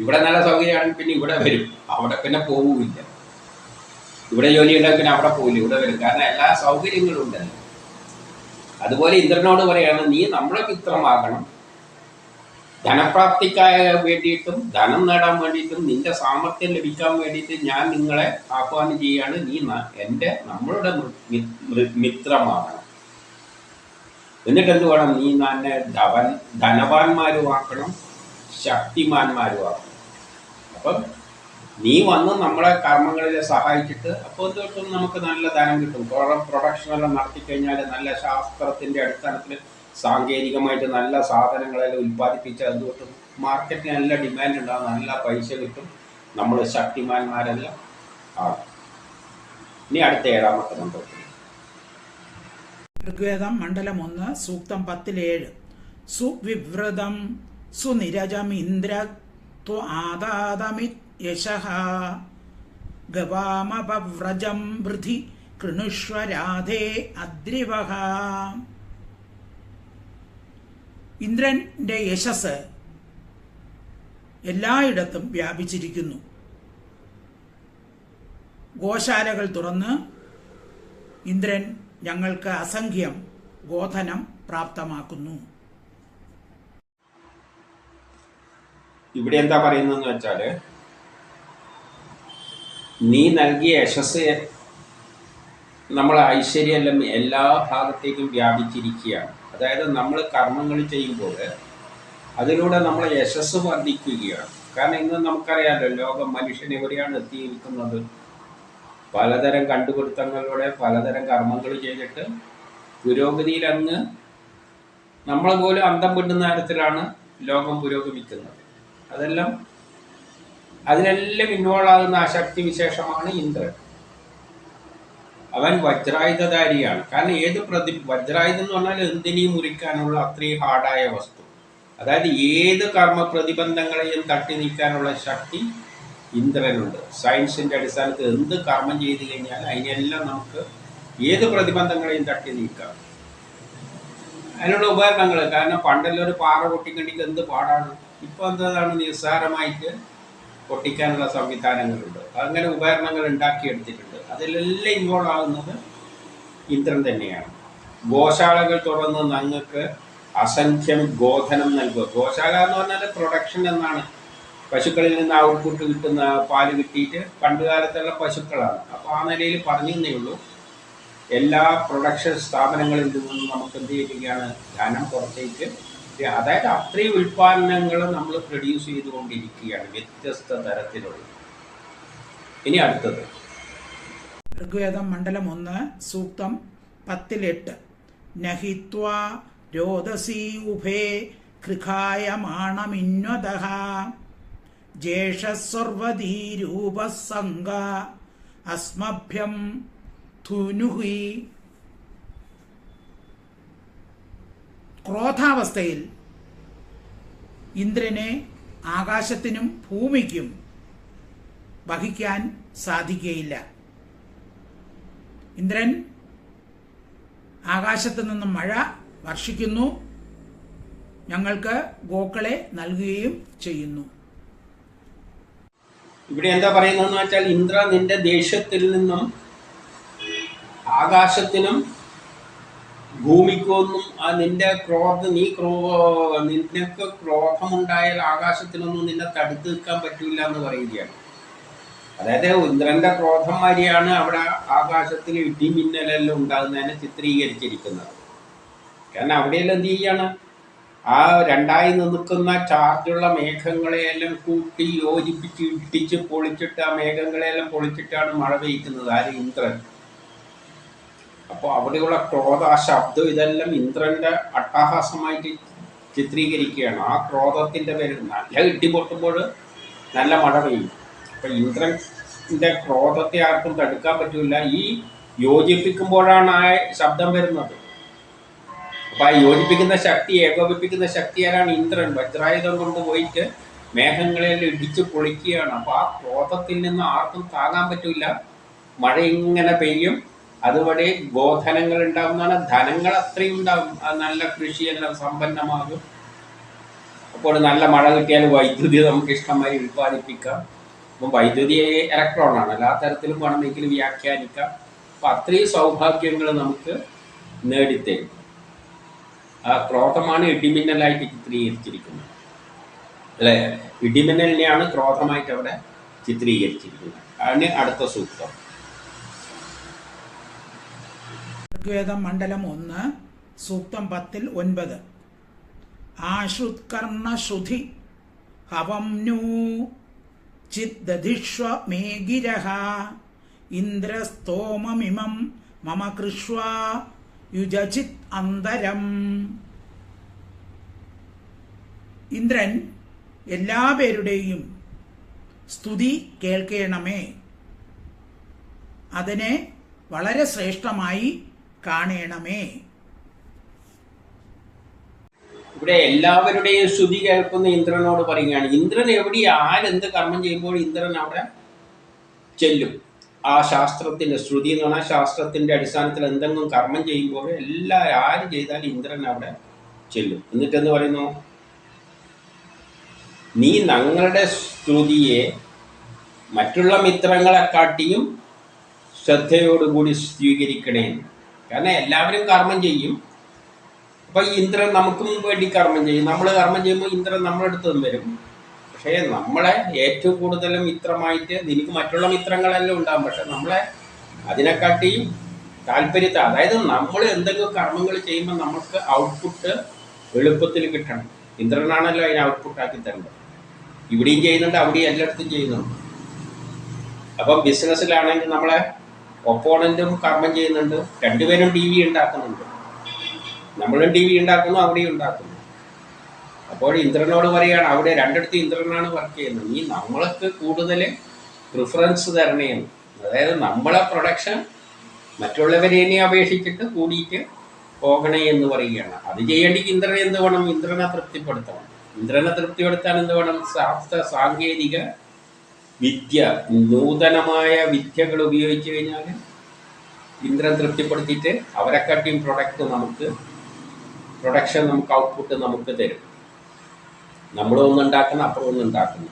ഇവിടെ നല്ല സൗകര്യമാണെങ്കിൽ പിന്നെ ഇവിടെ വരും, അവിടെ പിന്നെ പോവില്ല. ഇവിടെ ജോലി ഉണ്ടെങ്കിൽ പിന്നെ അവിടെ പോവില്ല, ഇവിടെ വരും. കാരണം എല്ലാ സൗകര്യങ്ങളും ഉണ്ടല്ലോ. അതുപോലെ ഇന്ദ്രനോട് പറയാണ്, നീ നമ്മളെ മിത്രമാകണം. ധനപ്രാപ്തിക്കായ വേണ്ടിയിട്ടും ധനം നേടാൻ വേണ്ടിയിട്ടും നിന്റെ സാമർത്ഥ്യം ലഭിക്കാൻ വേണ്ടിയിട്ട് ഞാൻ നിങ്ങളെ ആഹ്വാനം ചെയ്യാണ്. നീ നമ്മളുടെ മിത്രമാകണം. എന്നിട്ട് എന്ത് വേണം? നീ തന്നെ ധനവാന്മാരുമാക്കണം, ശക്തിമാന്മാരുമാക്കണം. അപ്പം നീ വന്ന് നമ്മളെ കർമ്മങ്ങളിൽ സഹായിച്ചിട്ട് അപ്പോൾ എന്തുകൊണ്ടും നമുക്ക് നല്ല ധനം കിട്ടും. പ്രൊഡക്ഷനെല്ലാം നടത്തിക്കഴിഞ്ഞാൽ നല്ല ശാസ്ത്രത്തിൻ്റെ അടിസ്ഥാനത്തിൽ സാങ്കേതികമായിട്ട് നല്ല സാധനങ്ങളെല്ലാം ഉൽപ്പാദിപ്പിച്ചാൽ എന്തുകൊണ്ടും മാർക്കറ്റിന് നല്ല ഡിമാൻഡ് ഉണ്ടാകും, നല്ല പൈസ കിട്ടും. നമ്മൾ ശക്തിമാന്മാരെല്ലാം ആകും. ഇനി അടുത്ത 7ാമത്തെ മന്ത്രത്തിൽ ഋഗ്വേദം മണ്ഡലം 1 സൂക്തം 10-7. സുവിവൃതം സുനിരജമിന്ദ്ര ത്വാദാദമിത് യശഃ ഗവാമപവ്രജം വൃധി കൃണുഷ്വരാധേ അദ്രിവഃ. ഇന്ദ്രന്റെ യശസ് എല്ലായിടത്തും വ്യാപിച്ചിരിക്കുന്നു. ഗോശാലകൾ തുറന്ന് ഇന്ദ്രൻ ഞങ്ങൾക്ക് അസംഖ്യം ഗോധനം പ്രാപ്തമാക്കുന്നു. ഇവിടെ എന്താ പറയുന്നതെന്ന് വെച്ചാൽ, നീ നൽകിയ യശസ് നമ്മളെ ഐശ്വര്യമെല്ലാം എല്ലാ ഭാഗത്തേക്കും വ്യാപിച്ചിരിക്കുകയാണ്. അതായത് നമ്മൾ കർമ്മങ്ങൾ ചെയ്യുമ്പോൾ അതിലൂടെ നമ്മളെ യശസ് വർദ്ധിക്കുകയാണ്. കാരണം ഇന്ന് നമുക്കറിയാമല്ലോ, ലോകം മനുഷ്യൻ എവിടെയാണ് എത്തിയിരിക്കുന്നത്. പലതരം കണ്ടുപിടുത്തങ്ങളിലൂടെ പലതരം കർമ്മങ്ങൾ ചെയ്തിട്ട് പുരോഗതിയിലങ്ങ് നമ്മൾ പോലും അന്തം വിടുന്ന തരത്തിലാണ് ലോകം പുരോഗമിക്കുന്നത്. അതിനെല്ലാം ഇൻവോൾവ് ആകുന്ന ആ ശക്തി വിശേഷമാണ് ഇന്ദ്രൻ. അവൻ വജ്രായുധധാരിയാണ്. കാരണം വജ്രായുധം എന്ന് പറഞ്ഞാൽ എന്തിനേയും മുറിക്കാനുള്ള അത്രയും ഹാർഡായ വസ്തു. അതായത് ഏത് കർമ്മ പ്രതിബന്ധങ്ങളെയും തട്ടി നീക്കാനുള്ള ശക്തി ഇന്ദ്രനുണ്ട്. സയൻസിന്റെ അടിസ്ഥാനത്തിൽ എന്ത് കർമ്മം ചെയ്തു കഴിഞ്ഞാൽ അതിനെല്ലാം നമുക്ക് ഏത് പ്രതിബന്ധങ്ങളെയും തട്ടി നീക്കാം. അതിനുള്ള ഉപകരണങ്ങൾ, കാരണം പണ്ടെല്ലാം ഒരു പാറ പൊട്ടിക്കണ്ടിക്ക് എന്ത് പാടാണ്. ഇപ്പൊ എന്താണ് നിസ്സാരമായിട്ട് പൊട്ടിക്കാനുള്ള സംവിധാനങ്ങളുണ്ട്. അങ്ങനെ ഉപകരണങ്ങൾ ഉണ്ടാക്കിയെടുത്തിട്ടുണ്ട്. അതിലെല്ലാം ഇൻവോൾവ് ആകുന്നത് ഇന്ദ്രൻ തന്നെയാണ്. ഗോശാലകൾ തുറന്ന് ഞങ്ങൾക്ക് അസംഖ്യം ഗോധനം നൽകുക. ഗോശാല എന്ന് പറഞ്ഞാൽ പ്രൊഡക്ഷൻ എന്നാണ്. പശുക്കളിൽ നിന്ന് ഔട്ട്പുട്ട് കിട്ടുന്ന പാല് കിട്ടിയിട്ട് പണ്ടുകാലത്തുള്ള പശുക്കളാണ്. അപ്പോൾ ആ നിലയിൽ പറഞ്ഞേ ഉള്ളൂ. എല്ലാ പ്രൊഡക്ഷൻ സ്ഥാപനങ്ങളിൽ നിന്നും നമുക്ക് എന്ത് ചെയ്യുകയാണ്? ധനം പുറത്തേക്ക്. അതായത് അത്രയും ഉൽപ്പാദനങ്ങൾ നമ്മൾ പ്രൊഡ്യൂസ് ചെയ്തുകൊണ്ടിരിക്കുകയാണ്, വ്യത്യസ്ത തരത്തിലുള്ള. ഇനി അടുത്തത് ഋഗ്വേദം മണ്ഡലം 1 സൂക്തം 10-8. നഹിത്വാ രോദസീ ഉഭേ കൃഖായമാണമിന്വതഃ ജേഷസ്വർവതീരൂപസംഗ അസ്മഭ്യം ധുനുഹി. ക്രോധാവസ്ഥയിൽ ഇന്ദ്രനെ ആകാശത്തിനും ഭൂമിക്കും വഹിക്കാൻ സാധിക്കുകയില്ല. ഇന്ദ്രൻ ആകാശത്ത് നിന്നും മഴ വർഷിക്കുന്നു, ഞങ്ങൾക്ക് ഗോക്കളെ നൽകുകയും ചെയ്യുന്നു. ഇവിടെ എന്താ പറയുന്നതെന്ന് വെച്ചാൽ, ഇന്ദ്ര നിന്റെ ദേഷ്യത്തിൽ നിന്നും ആകാശത്തിനും ഭൂമിക്കൊന്നും നിന്റെ നിനക്ക് ക്രോധമുണ്ടായാൽ ആകാശത്തിനൊന്നും നിന്നെ തടുത്തു നിൽക്കാൻ പറ്റില്ല എന്ന് പറയുകയാണ്. അതായത് ഇന്ദ്രന്റെ ക്രോധം മാതിരിയാണ് അവിടെ ആകാശത്തിൽ ഇടിമിന്നലെല്ലാം ഉണ്ടാകുന്നതിനെ ചിത്രീകരിച്ചിരിക്കുന്നത്. കാരണം അവിടെയെല്ലാം എന്ത് ചെയ്യാണ്, ആ രണ്ടായി നിൽക്കുന്ന ചാർജുള്ള മേഘങ്ങളെയെല്ലാം കൂട്ടി യോജിപ്പിച്ച് ഇടിച്ച് പൊളിച്ചിട്ട് ആ മേഘങ്ങളെയെല്ലാം പൊളിച്ചിട്ടാണ് മഴ പെയ്ക്കുന്നത്. ആര്? ഇന്ദ്രൻ. അപ്പോൾ അവിടെയുള്ള ക്രോധ, ആ ശബ്ദം, ഇതെല്ലാം ഇന്ദ്രന്റെ അട്ടഹാസമായിട്ട് ചിത്രീകരിക്കുകയാണ്. ആ ക്രോധത്തിന്റെ പേരിൽ നല്ല ഇടി പൊട്ടുമ്പോൾ നല്ല മഴ പെയ്യും. അപ്പം ഇന്ദ്രന്റെ ക്രോധത്തെ ആർക്കും തടുക്കാൻ പറ്റില്ല. ഈ യോജിപ്പിക്കുമ്പോഴാണ് ആ ശബ്ദം വരുന്നത്. അപ്പം ആ യോജിപ്പിക്കുന്ന ശക്തി, ഏകോപിപ്പിക്കുന്ന ശക്തി ആരാണ്? ഇന്ദ്രൻ. വജ്രായുധം കൊണ്ട് പോയിട്ട് മേഘങ്ങളെല്ലാം ഇടിച്ച് പൊളിക്കുകയാണ്. അപ്പോൾ ആ ക്രോധത്തിൽ നിന്ന് ആർക്കും താങ്ങാൻ പറ്റില്ല. മഴ ഇങ്ങനെ പെയ്യും. അതുവഴി ഗോധനങ്ങൾ ഉണ്ടാകുന്നതാണ്. ധനങ്ങൾ അത്രയും ഉണ്ടാകും. നല്ല കൃഷിയെല്ലാം സമ്പന്നമാകും. അപ്പോൾ നല്ല മഴ കിട്ടിയാൽ വൈദ്യുതി നമുക്ക് ഇഷ്ടമായി ഉൽപ്പാദിപ്പിക്കാം. അപ്പം വൈദ്യുതി ഇലക്ട്രോണാണ്, എല്ലാ തരത്തിലും വേണമെങ്കിൽ വ്യാഖ്യാനിക്കാം. അപ്പം അത്രയും സൗഭാഗ്യങ്ങൾ നമുക്ക് നേടിത്തരും. ആ ക്രോധമാണ് ഇടിമിന്നലായിട്ട് ചിത്രീകരിച്ചിരിക്കുന്നത്, അല്ലേ? ഇടിമിന്നലിനെയാണ് ക്രോധമായിട്ട് അവിടെ ചിത്രീകരിച്ചിരിക്കുന്നത്. അതിന് അടുത്ത സൂക്തം ഋഗ്വേദം മണ്ഡലം 1 സൂക്തം 10-9. ആശ്രുത്കർണശ്രുതി ഹവംനു ചിദ്ദധിഷ്വ മേ ഗിരഃ ഇന്ദ്രസ്തോമമിമം മമ കൃഷ്വാ യുജചിത് അന്തരം. ഇന്ദ്രൻ എല്ലാവരുടെയും സ്തുതി കേൾക്കണമേ, അതിനെ വളരെ ശ്രേഷ്ഠമായി കാണണമേ. ഇവിടെ എല്ലാവരുടെയും സ്തുതി കേൾക്കുന്ന ഇന്ദ്രനോട് പറയുകയാണ്. ഇന്ദ്രൻ എവിടെ ആരെന്ത് കർമ്മം ചെയ്യുമ്പോൾ ഇന്ദ്രൻ അവിടെ ചെല്ലും. ആ ശാസ്ത്രത്തിന്റെ ശ്രുതി എന്ന് പറഞ്ഞാൽ ശാസ്ത്രത്തിന്റെ അടിസ്ഥാനത്തിൽ എന്തെങ്കിലും കർമ്മം ചെയ്യുമ്പോൾ ആര് ചെയ്താലും ഇന്ദ്രൻ അവിടെ ചെല്ലും. എന്നിട്ടെന്ന് പറയുന്നു, നീ ഞങ്ങളുടെ സ്തുതിയെ മറ്റുള്ള മിത്രങ്ങളെക്കാട്ടിയും ശ്രദ്ധയോടുകൂടി സ്വീകരിക്കണേ. കാരണം എല്ലാവരും കർമ്മം ചെയ്യും. അപ്പം ഇന്ദ്രൻ നമുക്കും വേണ്ടി കർമ്മം ചെയ്യും. നമ്മൾ കർമ്മം ചെയ്യുമ്പോൾ ഇന്ദ്രൻ നമ്മളെടുത്ത് വരും. പക്ഷേ നമ്മളെ ഏറ്റവും കൂടുതൽ മിത്രമായിട്ട് നിനക്ക് മറ്റുള്ള മിത്രങ്ങളെല്ലാം ഉണ്ടാകും. പക്ഷെ നമ്മളെ അതിനെക്കാട്ടിയും താല്പര്യത്തെ, അതായത് നമ്മൾ എന്തെങ്കിലും കർമ്മങ്ങൾ ചെയ്യുമ്പോൾ നമുക്ക് ഔട്ട്പുട്ട് എളുപ്പത്തിൽ കിട്ടണം. ഇന്ദ്രനാണല്ലോ അതിന് ഔട്ട്പുട്ടാക്കി തരേണ്ടത്. ഇവിടെയും ചെയ്യുന്നുണ്ട്, അവിടെയും എല്ലായിടത്തും ചെയ്യുന്നുണ്ട്. അപ്പം ബിസിനസ്സിലാണെങ്കിൽ നമ്മളെ ഒപ്പോണൻറ്റും കർമ്മം ചെയ്യുന്നുണ്ട്. രണ്ടുപേരും ടി വി ഉണ്ടാക്കുന്നുണ്ട്. നമ്മളും ടി വി ഉണ്ടാക്കുന്നു, അവിടെയും ഉണ്ടാക്കുന്നു. അപ്പോൾ ഇന്ദ്രനോട് പറയുകയാണ്, അവിടെ രണ്ടിടത്ത് ഇന്ദ്രനാണ് വർക്ക് ചെയ്യുന്നത്. നീ നമ്മൾക്ക് കൂടുതൽ പ്രിഫറൻസ് തരണേന്ന്. അതായത് നമ്മളെ പ്രൊഡക്ഷൻ മറ്റുള്ളവരെ അപേക്ഷിച്ചിട്ട് കൂടിയിട്ട് പോകണേ എന്ന് പറയുകയാണ്. അത് ചെയ്യേണ്ടി ഇന്ദ്രൻ എന്ത് വേണം? ഇന്ദ്രനെ തൃപ്തിപ്പെടുത്തണം. ഇന്ദ്രനെ തൃപ്തിപ്പെടുത്താൻ എന്ത് വേണം? ശാസ്ത്ര സാങ്കേതിക വിദ്യ, നൂതനമായ വിദ്യകൾ ഉപയോഗിച്ച് കഴിഞ്ഞാൽ ഇന്ദ്രൻ തൃപ്തിപ്പെടുത്തിയിട്ട് അവരെക്കാട്ടിയും പ്രൊഡക്ഷൻ നമുക്ക് ഔട്ട്പുട്ട് നമുക്ക് തരും. നമ്മളൊന്നുണ്ടാക്കുന്ന അപ്പുറം ഒന്നുണ്ടാക്കുന്നു.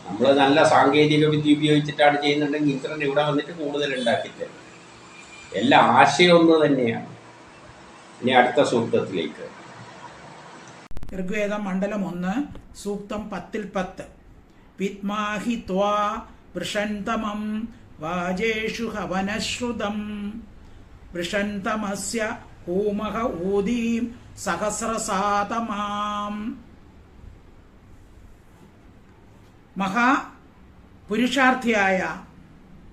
നമ്മൾ നല്ല സാങ്കേതിക വിദ്യ ഉപയോഗിച്ചിട്ടാണ് ചെയ്യുന്നുണ്ടെങ്കിൽ ഇന്ദ്രൻ ഇവിടെ വന്നിട്ട് കൂടുതൽ ഉണ്ടാക്കി തരും. എല്ലാ ആശയം ഒന്ന് തന്നെയാണ്. ഇനി അടുത്ത സൂക്തത്തിലേക്ക്. ഋഗ്വേദം മണ്ഡലം 1 സൂക്തം 10-10. വിദ്മാഹി ത്വാ വൃഷന്തമം വാജേഷു ഹവനശ്രുതം വൃഷന്തമസ്യ ഹോമഹ ഊദീം സഹസ്രസാതമാം. മഹാപുരുഷാർത്ഥിയായ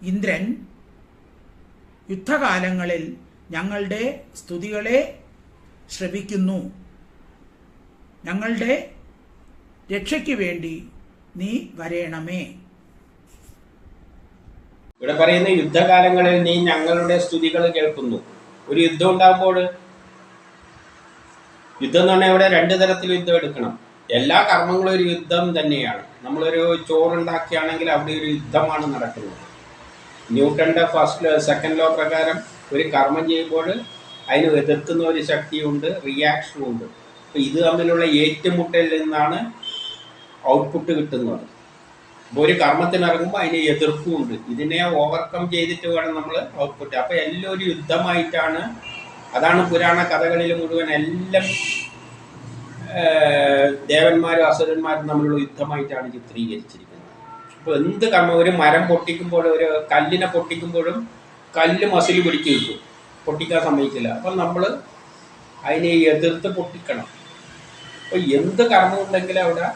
ഇന്ദ്രൻ യുദ്ധകാലങ്ങളിൽ ഞങ്ങളുടെ സ്തുതികളെ ശ്രവിക്കുന്നു. ഞങ്ങളുടെ രക്ഷയ്ക്ക് വേണ്ടി നീ വരേണമേ. ഇവിടെ പറയുന്ന യുദ്ധകാലങ്ങളിൽ നീ ഞങ്ങളുടെ സ്തുതികൾ കേൾക്കുന്നു. ഒരു യുദ്ധം ഉണ്ടാകുമ്പോൾ, യുദ്ധം എന്ന് പറഞ്ഞാൽ ഇവിടെ 2 തരത്തിൽ യുദ്ധം എടുക്കണം. എല്ലാ കർമ്മങ്ങളും ഒരു യുദ്ധം തന്നെയാണ്. നമ്മളൊരു ചോറുണ്ടാക്കുകയാണെങ്കിൽ അവിടെ ഒരു യുദ്ധമാണ് നടക്കുന്നത്. ന്യൂട്ടന്റെ സെക്കൻഡ് ലോ പ്രകാരം ഒരു കർമ്മം ചെയ്യുമ്പോൾ അതിന് എതിർക്കുന്ന ഒരു ശക്തിയുണ്ട്, റിയാക്ഷനും ഉണ്ട്. അപ്പോൾ ഇത് തമ്മിലുള്ള ഏറ്റുമുട്ടലിൽ നിന്നാണ് ഔട്ട്പുട്ട് കിട്ടുന്നത്. അപ്പോൾ ഒരു കർമ്മത്തിന് ഇറങ്ങുമ്പോൾ അതിന് എതിർപ്പുമുണ്ട്. ഇതിനെ ഓവർകം ചെയ്തിട്ട് വേണം നമ്മൾ ഔട്ട്പുട്ട്. അപ്പോൾ എല്ലാം ഒരു യുദ്ധമായിട്ടാണ്. അതാണ് പുരാണ കഥകളിൽ മുഴുവൻ എല്ലാം ദേവന്മാരും അസുരന്മാരും തമ്മിലുള്ള യുദ്ധമായിട്ടാണ് ചിത്രീകരിച്ചിരിക്കുന്നത്. അപ്പോൾ എന്ത് കർമ്മം, ഒരു മരം പൊട്ടിക്കുമ്പോൾ, ഒരു കല്ലിനെ പൊട്ടിക്കുമ്പോഴും കല്ല് മസിൽ പിടിച്ച് വെക്കും, പൊട്ടിക്കാൻ സമ്മതിക്കില്ല. അപ്പം നമ്മൾ അതിനെ എതിർത്ത് പൊട്ടിക്കണം. അപ്പോൾ എന്ത് കർമ്മം ഉണ്ടെങ്കിലും അവിടെ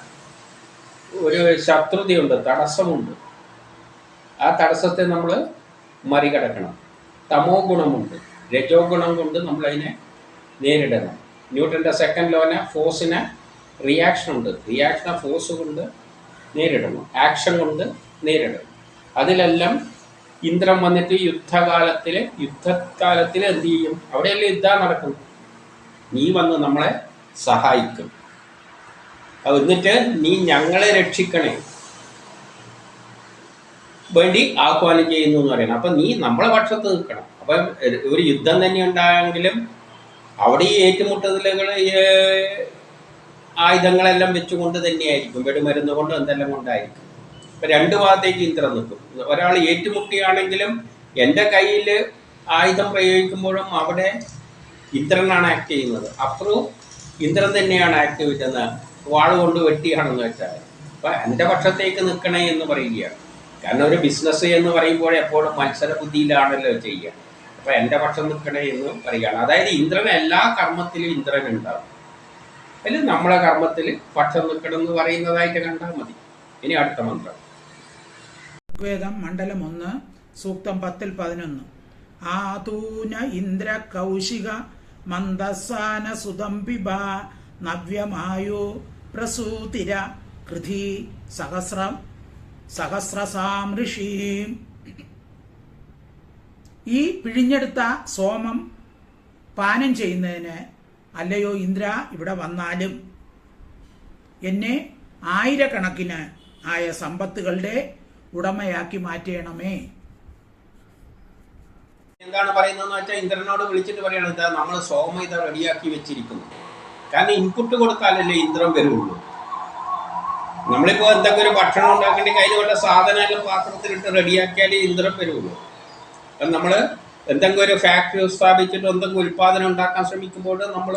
ഒരു ശത്രുതയുണ്ട്, തടസ്സമുണ്ട്. ആ തടസ്സത്തെ നമ്മൾ മറികടക്കണം. തമോ ഗുണമുണ്ട്, രജോ ഗുണം കൊണ്ട് നമ്മളതിനെ നേരിടണം. ന്യൂട്ടൻ്റെ സെക്കൻഡ് ലോനെ ഫോഴ്സിനെ റിയാക്ഷൻ ഉണ്ട്, റിയാക്ഷനെ ഫോഴ്സ് കൊണ്ട് നേരിടണം, ആക്ഷൻ കൊണ്ട് നേരിടണം. അതിലെല്ലാം ഇന്ദ്രൻ വന്നിട്ട് യുദ്ധകാലത്തിൽ എന്ത് ചെയ്യും? അവിടെയല്ലേ യുദ്ധം നടക്കും. നീ വന്ന് നമ്മളെ സഹായിക്കും, എന്നിട്ട് നീ ഞങ്ങളെ രക്ഷിക്കണേ വേണ്ടി ആഹ്വാനം ചെയ്യുന്നു എന്ന് പറയണം. അപ്പം നീ നമ്മളെ പക്ഷത്ത് നിൽക്കണം. അപ്പം ഒരു യുദ്ധം തന്നെ ഉണ്ടായെങ്കിലും അവിടെ ഈ ഏറ്റുമുട്ടലുകൾ ആയുധങ്ങളെല്ലാം വെച്ചുകൊണ്ട് തന്നെയായിരിക്കും, വെടിമരുന്ന് കൊണ്ട് എന്തെല്ലാം കൊണ്ടായിരിക്കും. ഇപ്പം രണ്ട് ഭാഗത്തേക്ക് ഇന്ദ്രൻ നിൽക്കും. ഒരാൾ ഏറ്റുമുട്ടിയാണെങ്കിലും എൻ്റെ കയ്യിൽ ആയുധം പ്രയോഗിക്കുമ്പോഴും അവിടെ ഇന്ദ്രനാണ് ആക്ട് ചെയ്യുന്നത്. അപ്പുറവും ഇന്ദ്രൻ തന്നെയാണ് ആക്ട് ചെയ്യുന്നത്. വാള് കൊണ്ട് വെട്ടിയാണെന്ന് വെച്ചാൽ അപ്പം എൻ്റെ പക്ഷത്തേക്ക് നിൽക്കണേ എന്ന് പറയുകയാണ്. കാരണം ഒരു ബിസിനസ് എന്ന് പറയുമ്പോൾ എപ്പോഴും മത്സര ബുദ്ധിയിലാണല്ലോ ചെയ്യുക. അപ്പം എൻ്റെ പക്ഷം നിൽക്കണേ എന്ന് പറയുകയാണ്. അതായത് ഇന്ദ്രൻ എല്ലാ കർമ്മത്തിലും ഇന്ദ്രൻ ഉണ്ടാവും. അതിൽ നമ്മളെ കർമ്മത്തിൽ പക്ഷം നിൽക്കണം എന്ന് പറയുന്നതായിട്ട് കണ്ടാൽ മതി. ഇനി അടുത്ത മന്ത്രം. ഋഗ്വേദം മണ്ഡലം 1 സൂക്തം 10-11. ആതൂന ഇന്ദ്ര കൗശിക മന്ദസാന സുതംബിബ നവ്യമായോ പ്രസൂതിര കൃധി സഹസ്രസാം ഋഷീം. ഈ പിഴിഞ്ഞെടുത്ത സോമം പാനം ചെയ്യുന്നതിന് അല്ലയോ ഇന്ദ്ര ഇവിടെ വന്നാലും എന്നെ ആയിരക്കണക്കിന് ആയ സമ്പത്തുകളുടെ ഉടമയാക്കി മാറ്റണമേ. എന്താണ് പറയുന്നതെന്ന് വെച്ചാൽ ഇന്ദ്രനോട് വിളിച്ചിട്ട് പറയണത് നമ്മൾ സോമം ഇത് റെഡിയാക്കി വെച്ചിരിക്കുന്നു. കാരണം ഇൻപുട്ട് കൊടുത്താലല്ലേ ഇന്ദ്രൻ വരുള്ളൂ. നമ്മളിപ്പോൾ എന്തെങ്കിലും ഒരു ഭക്ഷണം ഉണ്ടാക്കേണ്ടി കയ്യിൽ വേണ്ട സാധനമെല്ലാം പാത്രത്തിലിട്ട് റെഡിയാക്കിയാലേ ഇന്ദ്രൻ വരുള്ളൂ. അപ്പം നമ്മൾ എന്തെങ്കിലും ഒരു ഫാക്ടറി സ്ഥാപിച്ചിട്ട് എന്തെങ്കിലും ഉൽപ്പാദനം ഉണ്ടാക്കാൻ ശ്രമിക്കുമ്പോൾ നമ്മൾ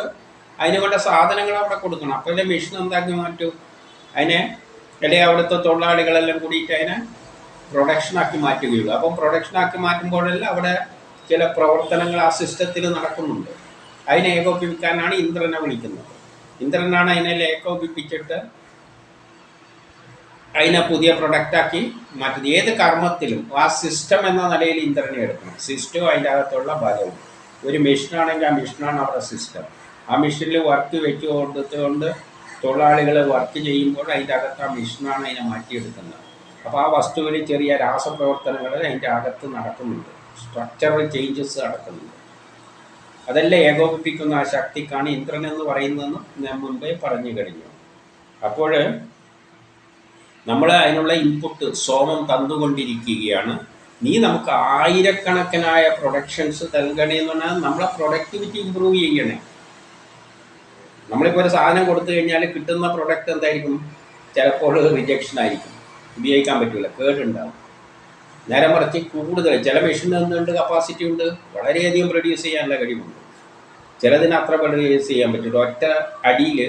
അതിന് വേണ്ട സാധനങ്ങൾ അവിടെ കൊടുക്കണം. അപ്പോൾ മെഷീൻ എന്താക്കി മാറ്റും? അതിനെ അല്ലെങ്കിൽ അവിടുത്തെ തൊഴിലാളികളെല്ലാം കൂടിയിട്ട് അതിനെ പ്രൊഡക്ഷനാക്കി മാറ്റുകയുള്ളൂ. അപ്പം പ്രൊഡക്ഷനാക്കി മാറ്റുമ്പോഴെല്ലാം അവിടെ ചില പ്രവർത്തനങ്ങൾ ആ സിസ്റ്റത്തിൽ നടക്കുന്നുണ്ട്. അതിനെ ഏകോപിപ്പിക്കാനാണ് ഇന്ദ്രനെ വിളിക്കുന്നത്. ഇന്ദ്രനാണ് അതിനെ ഏകോപിപ്പിച്ചിട്ട് അതിനെ പുതിയ പ്രൊഡക്റ്റാക്കി മാറ്റുന്നത്. ഏത് കർമ്മത്തിലും ആ സിസ്റ്റം എന്ന നിലയിൽ ഇന്ദ്രനെ എടുക്കണം. സിസ്റ്റവും അതിൻ്റെ അകത്തുള്ള ബലവും. ഒരു മെഷീനാണെങ്കിൽ ആ മെഷീനാണ് അവരുടെ സിസ്റ്റം. ആ മെഷീനിൽ വർക്ക് വെച്ച് കൊടുത്തുകൊണ്ട് തൊഴിലാളികൾ വർക്ക് ചെയ്യുമ്പോൾ അതിൻ്റെ അകത്ത് ആ മെഷീനാണ് അതിനെ മാറ്റിയെടുക്കുന്നത്. അപ്പോൾ ആ വസ്തുവിൽ ചെറിയ രാസപ്രവർത്തനങ്ങൾ അതിൻ്റെ അകത്ത് നടക്കുന്നുണ്ട്, സ്ട്രക്ചറൽ ചേഞ്ചസ് നടക്കുന്നുണ്ട്. അതെല്ലാം ഏകോപിപ്പിക്കുന്ന ആ ശക്തിക്കാണ് ഇന്ദ്രൻ എന്ന് പറയുന്നതെന്ന് ഞാൻ മുമ്പേ പറഞ്ഞു കഴിഞ്ഞു. അപ്പോൾ നമ്മൾ അതിനുള്ള ഇൻപുട്ട് സോമം തന്നുകൊണ്ടിരിക്കുകയാണ്. നീ നമുക്ക് ആയിരക്കണക്കിനായ പ്രൊഡക്ഷൻസ് നൽകണേ എന്ന് പറഞ്ഞാൽ നമ്മളെ പ്രൊഡക്ടിവിറ്റി ഇമ്പ്രൂവ് ചെയ്യണേ. നമ്മളിപ്പോൾ ഒരു സാധനം കൊടുത്തു കഴിഞ്ഞാൽ കിട്ടുന്ന പ്രൊഡക്റ്റ് എന്തായിരിക്കും? ചിലപ്പോൾ റിജക്ഷൻ ആയിരിക്കും, ഉപയോഗിക്കാൻ പറ്റില്ല, കേടുണ്ടാവും. നേരെ മറിച്ച് കൂടുതൽ ചില മെഷീൻ എന്തുണ്ട്, കപ്പാസിറ്റി ഉണ്ട്, വളരെയധികം പ്രൊഡ്യൂസ് ചെയ്യാനുള്ള കഴിവുണ്ട്. ചിലതിന് അത്ര പ്രൊഡ്യൂസ് ചെയ്യാൻ പറ്റില്ല. ഒറ്റ അടിയിൽ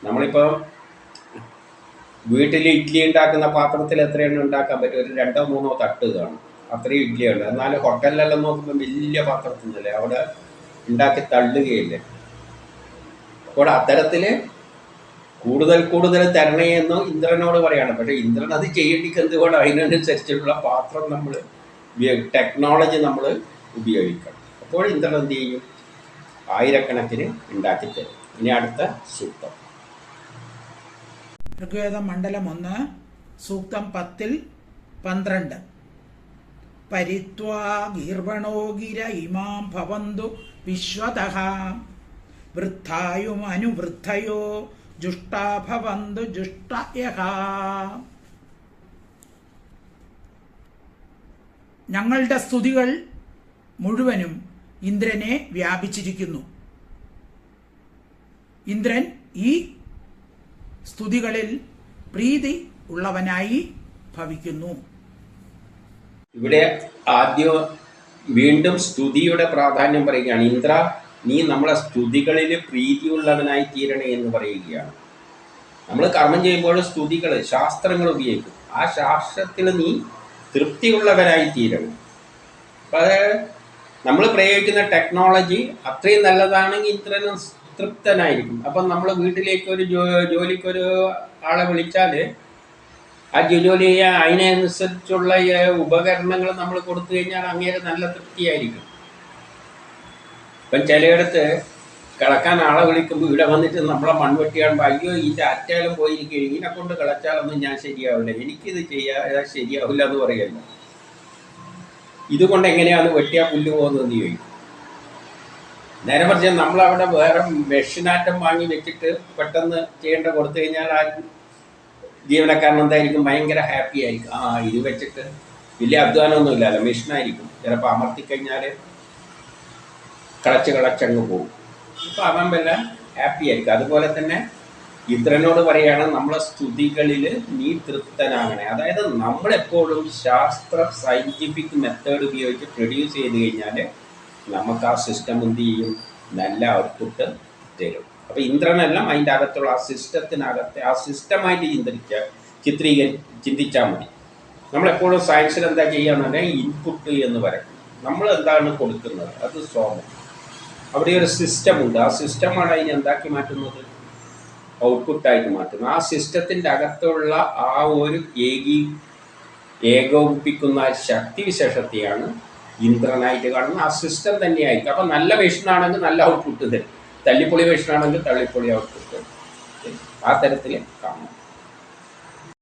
നമ്മളിപ്പോൾ വീട്ടിൽ ഇഡ്ഡലി ഉണ്ടാക്കുന്ന പാത്രത്തിൽ എത്രയെണ്ണം ഉണ്ടാക്കാൻ പറ്റും? ഒരു 2-3 തട്ട് കാണും, അത്രയും ഇഡ്ഡലിയുണ്ട്. എന്നാൽ ഹോട്ടലിലെല്ലാം നോക്കുമ്പോൾ വലിയ പാത്രത്തിനല്ലേ അവിടെ ഉണ്ടാക്കി തള്ളുകയില്ലേ. അപ്പോൾ അത്തരത്തിൽ കൂടുതൽ തരണേയെന്ന് ഇന്ദ്രനോട് പറയാണ്. പക്ഷേ ഇന്ദ്രൻ അത് ചെയ്യേണ്ടിക്ക് എന്തുകൊണ്ട് അതിനനുസരിച്ചുള്ള പാത്രം നമ്മൾ ടെക്നോളജി നമ്മൾ ഉപയോഗിക്കണം. അപ്പോൾ ഇന്ദ്രൻ എന്ത് ചെയ്യും? ആയിരക്കണക്കിന് ഉണ്ടാക്കി തരും. ഇനി അടുത്ത സൂക്തം. ഋഗ്വേദം മണ്ഡലം 1 സൂക്തം 10-12. പരിത്വാ ഗീർവണോ ഗിര ഇമാം ഭവന്തു വിശ്വതഃ വൃദ്ധായുമനുവൃദ്ധയോ ജുഷ്ടാ ഭവന്തു ജുഷ്ടയഃ. ഞങ്ങളുടെ സ്തുതികൾ മുഴുവനും ഇന്ദ്രനെ വ്യാപിച്ചിരിക്കുന്നു. ഇന്ദ്രൻ ഈ സ്തുതികളിൽ പ്രീതി ഉള്ളവനായി ഭവിക്കുന്നു. ഇവിടെ ആദ്യം വീണ്ടും സ്തുതിയുടെ പ്രാധാന്യം പറയുകയാണ്. ഇന്ദ്ര, നീ നമ്മളെ സ്തുതികളിൽ പ്രീതിയുള്ളവനായി തീരണേ എന്ന് പറയുകയാണ്. നമ്മൾ കർമ്മം ചെയ്യുമ്പോൾ സ്തുതികൾ, ശാസ്ത്രങ്ങൾ ഉപയോഗിക്കും. ആ ശാസ്ത്രത്തിൽ നീ തൃപ്തിയുള്ളവനായി തീരണം. അപ്പം അത് നമ്മൾ പ്രയോഗിക്കുന്ന ടെക്നോളജി അത്രയും നല്ലതാണെങ്കിൽ ഇന്ദ്രനും തൃപ്തനായിരിക്കും. അപ്പം നമ്മൾ വീട്ടിലേക്ക് ഒരു ജോലിക്കൊരു ആളെ വിളിച്ചാൽ ആ ജോലി ചെയ്യാൻ അതിനനുസരിച്ചുള്ള ഉപകരണങ്ങൾ നമ്മൾ കൊടുത്തു കഴിഞ്ഞാൽ അങ്ങേരെ നല്ല തൃപ്തിയായിരിക്കും. ഇപ്പം ചിലയിടത്ത് കിളക്കാൻ ആളെ വിളിക്കുമ്പോൾ ഇവിടെ വന്നിട്ട് നമ്മളെ മൺവെട്ടിയാകുമ്പോൾ അയ്യോ ഇതിൻ്റെ അറ്റയിലും പോയിരിക്കും, ഇതിനെ കൊണ്ട് കിളച്ചാലൊന്നും ഞാൻ ശരിയാവില്ല, എനിക്കിത് ചെയ്യാൻ ശരിയാവില്ല എന്ന് പറയുമല്ലോ. ഇതുകൊണ്ട് എങ്ങനെയാണ് വെട്ടിയാൽ പുല്ല് പോകുന്നതെന്ന് ചോദിക്കും. നേരെ മറിച്ച് നമ്മളവിടെ വേറെ മെഷീനാറ്റം വാങ്ങി വെച്ചിട്ട് പെട്ടെന്ന് ചെയ്യേണ്ട കൊടുത്തു കഴിഞ്ഞാൽ ആ ജീവനക്കാരൻ എന്തായിരിക്കും, ഭയങ്കര ഹാപ്പി ആയിരിക്കും. ഇത് വെച്ചിട്ട് വലിയ അധ്വാനമൊന്നും ഇല്ലല്ലോ, മെഷീനായിരിക്കും. ചിലപ്പോൾ അമർത്തിക്കഴിഞ്ഞാൽ കളച്ചങ്ങ് പോകും. അപ്പോൾ അവൻ വല്ല ഹാപ്പി ആയിരിക്കും. അതുപോലെ തന്നെ ഇന്ദ്രനോട് പറയുകയാണ്, നമ്മളെ സ്തുതികളിൽ നീ തൃപ്തനാകണേ. അതായത് നമ്മളെപ്പോഴും സയൻറ്റിഫിക് മെത്തേഡ് ഉപയോഗിച്ച് പ്രൊഡ്യൂസ് ചെയ്ത് കഴിഞ്ഞാൽ നമുക്ക് ആ സിസ്റ്റം എന്ത് ചെയ്യും, നല്ല ഔട്ട്പുട്ട് തരും. അപ്പോൾ ഇന്ദ്രനെല്ലാം അതിൻ്റെ അകത്തുള്ള ആ സിസ്റ്റത്തിനകത്തെ ആ സിസ്റ്റമായിട്ട് ചിന്തിച്ചാൽ മതി. നമ്മളെപ്പോഴും സയൻസിൽ എന്താ ചെയ്യാന്ന് പറഞ്ഞാൽ ഇൻപുട്ട് എന്ന് പറയും. നമ്മൾ എന്താണ് കൊടുക്കുന്നത് അത് സോമം. അവിടെ ഒരു സിസ്റ്റമുണ്ട്. ആ സിസ്റ്റമാണ് അതിനെ എന്താക്കി മാറ്റുന്നത്, ഔട്ട്പുട്ടായിട്ട് മാറ്റുന്നത്. ആ സിസ്റ്റത്തിൻ്റെ അകത്തുള്ള ആ ഒരു ഏകോപിപ്പിക്കുന്ന ശക്തിവിശേഷത്തെയാണ് ഇന്ദ്രനായിട്ട് കാണുന്നത്. ആ സിസ്റ്റം തന്നെയായിരിക്കും. അപ്പം നല്ല മെഷീനാണെങ്കിൽ നല്ല ഔട്ട്പുട്ട് തരും, തല്ലിപ്പൊളി മെഷീനാണെങ്കിൽ തള്ളിപ്പൊളി ഔട്ട്പുട്ട് തരും. ആ തരത്തിൽ കാണും.